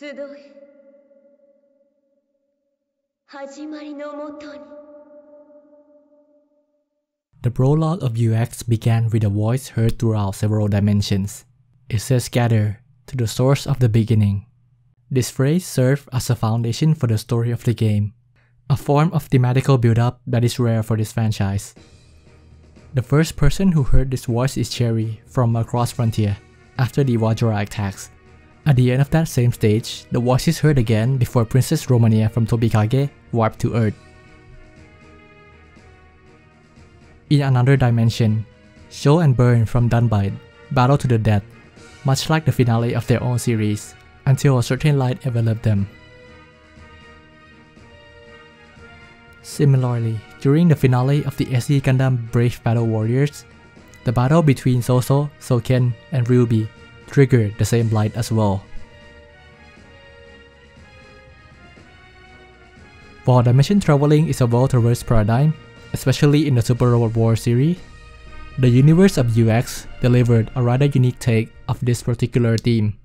集え始まりのもとに The prologue of UX began with a voice heard throughout several dimensions. It says gather to the source of the beginning. This phrase served as a foundation for the story of the game, a form of thematical build-up that is rare for this franchise. The first person who heard this voice is Cherry from Across Frontier, after the Vajra attacks. At the end of that same stage, the voice is heard again before Princess Romania from Tobikage warped to Earth. In another dimension, Show and Burn from Demonbane battle to the death, much like the finale of their own series, until a certain light enveloped them. Similarly, during the finale of the SE Gundam Brave Battle Warriors, the battle between Soso, Soken, and Ruby triggered the same light as well. While dimension traveling is a well-traversed paradigm, especially in the Super Robot Wars series, the universe of UX delivered a rather unique take of this particular theme.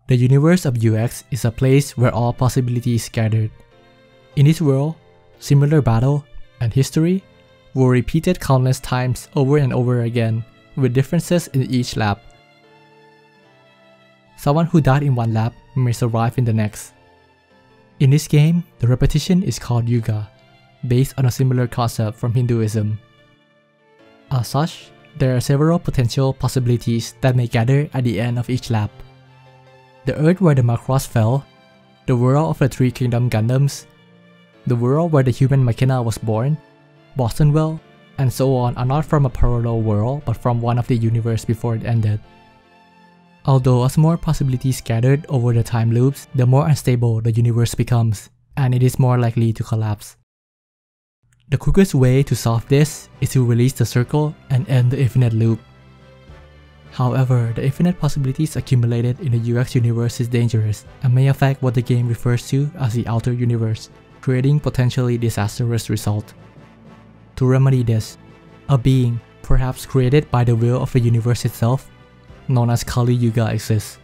The universe of UX is a place where all possibilities gathered. In this world, similar battle and history were repeated countless times over and over again, with differences in each lap. Someone who died in one lap may survive in the next. In this game, the repetition is called Yuga, based on a similar concept from Hinduism. As such, there are several potential possibilities that may gather at the end of each lap. The Earth where the Macross fell, the world of the Three Kingdom Gundams, the world where the human Machina was born, Bostonwell, and so on are not from a parallel world but from one of the universe before it ended. Although as more possibilities gathered over the time loops, the more unstable the universe becomes, and it is more likely to collapse. The quickest way to solve this is to release the circle and end the infinite loop. However, the infinite possibilities accumulated in the UX universe is dangerous and may affect what the game refers to as the outer universe, creating potentially disastrous results. To remedy this, a being, perhaps created by the will of the universe itself, known as Kali Yuga exists.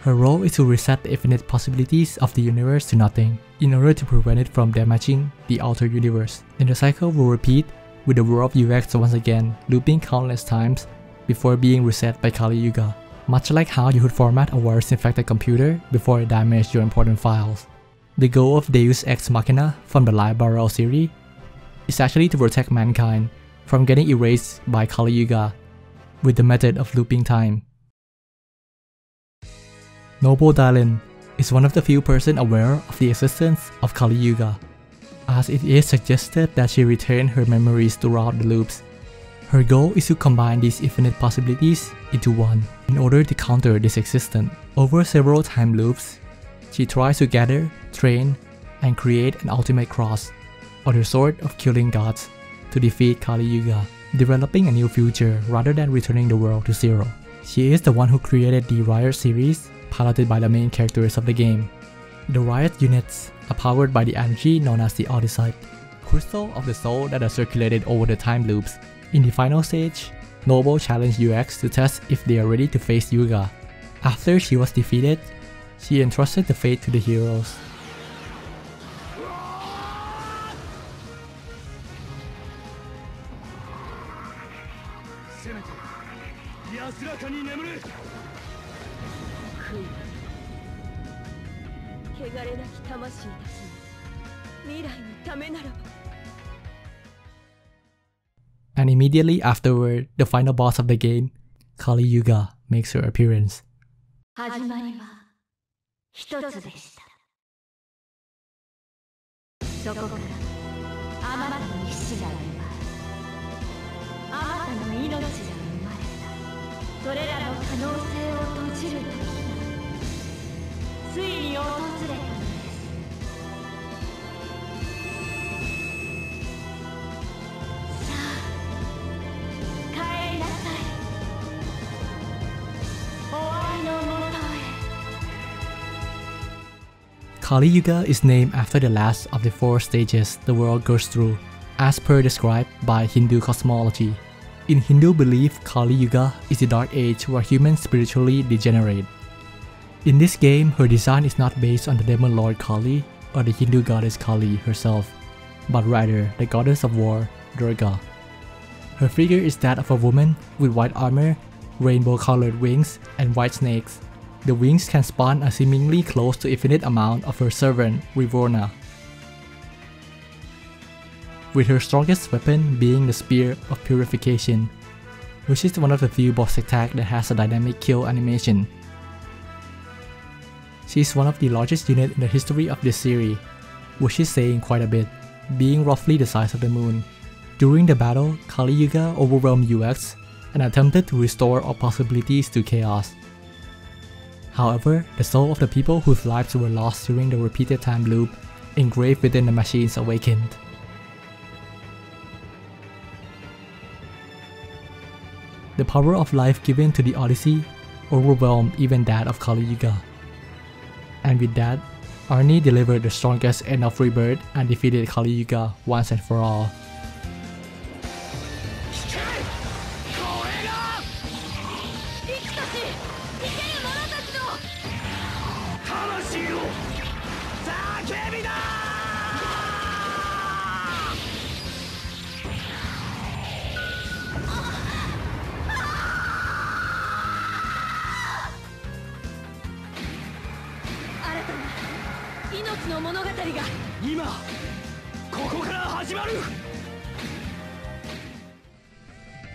Her role is to reset the infinite possibilities of the universe to nothing, in order to prevent it from damaging the outer universe. And the cycle will repeat, with the world of UX once again looping countless times before being reset by Kali Yuga, much like how you would format a virus-infected computer before it damaged your important files. The goal of Deus Ex Machina from the Live Barrel series is actually to protect mankind from getting erased by Kali Yuga with the method of looping time. Noble Dylan is one of the few persons aware of the existence of Kali Yuga, as it is suggested that she retained her memories throughout the loops. Her goal is to combine these infinite possibilities into one in order to counter this existence. Over several time loops, she tries to gather, train, and create an ultimate cross, or the sword of killing gods, to defeat Kali Yuga, developing a new future rather than returning the world to zero. She is the one who created the Riot series, piloted by the main characters of the game. The Riot units are powered by the energy known as the Odyssite, crystal of the soul that are circulated over the time loops. In the final stage, Noble challenged UX to test if they are ready to face Yuga. After she was defeated, she entrusted the fate to the heroes. And immediately afterward, the final boss of the game, Kali Yuga, makes her appearance. 始まりは一つでした。そこからあまたの意志が生まれ、あまたの命が生まれた。それらの可能性を閉じる時がついに訪れたのです。さあ、帰りなさい。終わりのもとへ。Kali Yuga is named after the last of the 4 stages the world goes through, as per described by Hindu cosmology. In Hindu belief, Kali Yuga is the dark age where humans spiritually degenerate. In this game, her design is not based on the demon lord Kali or the Hindu goddess Kali herself, but rather the goddess of war, Durga. Her figure is that of a woman with white armor, rainbow-colored wings, and white snakes. The wings can spawn a seemingly close to infinite amount of her servant, Rivorna, with her strongest weapon being the Spear of Purification, which is one of the few boss attacks that has a dynamic kill animation. She is one of the largest units in the history of this series, which is saying quite a bit, being roughly the size of the moon. During the battle, Kali Yuga overwhelmed UX and attempted to restore all possibilities to chaos. However, the soul of the people whose lives were lost during the repeated time loop engraved within the machines awakened. The power of life given to the Odyssey overwhelmed even that of Kali Yuga. And with that, Arnie delivered the strongest end of rebirth and defeated Kali Yuga once and for all.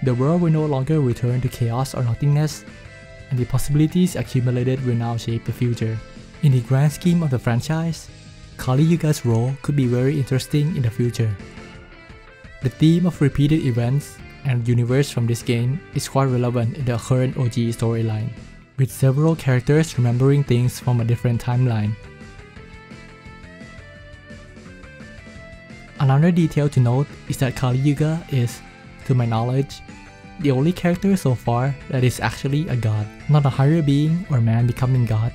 The world will no longer return to chaos or nothingness, and the possibilities accumulated will now shape the future. In the grand scheme of the franchise, Kali Yuga's role could be very interesting in the future. The theme of repeated events and universe from this game is quite relevant in the current OG storyline, with several characters remembering things from a different timeline. Another detail to note is that Kali Yuga is, to my knowledge, the only character so far that is actually a god, not a higher being or man becoming god,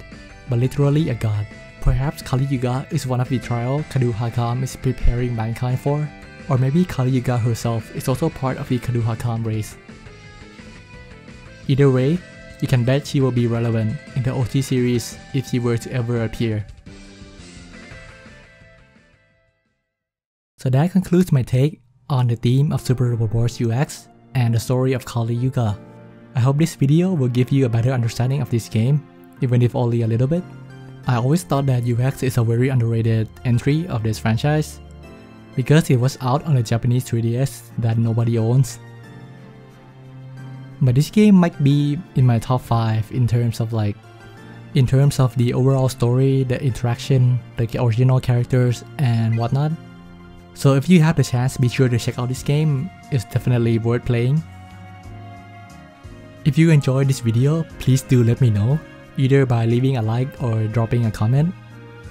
but literally a god. Perhaps Kali Yuga is one of the trials Kadu Hakam is preparing mankind for, or maybe Kali Yuga herself is also part of the Kadu Hakam race. Either way, you can bet she will be relevant in the OG series if she were to ever appear. So that concludes my take on the theme of Super Robot Wars UX and the story of Kali Yuga. I hope this video will give you a better understanding of this game, even if only a little bit. I always thought that UX is a very underrated entry of this franchise, because it was out on the Japanese 3DS that nobody owns. But this game might be in my top 5 in terms of the overall story, the interaction, the original characters and whatnot. So if you have the chance, be sure to check out this game. It's definitely worth playing. If you enjoyed this video, please do let me know, either by leaving a like or dropping a comment,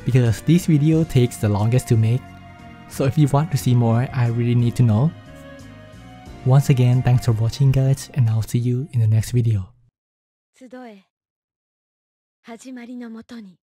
because this video takes the longest to make. So if you want to see more, I really need to know. Once again, thanks for watching guys, and I'll see you in the next video. 集え始まりのもとに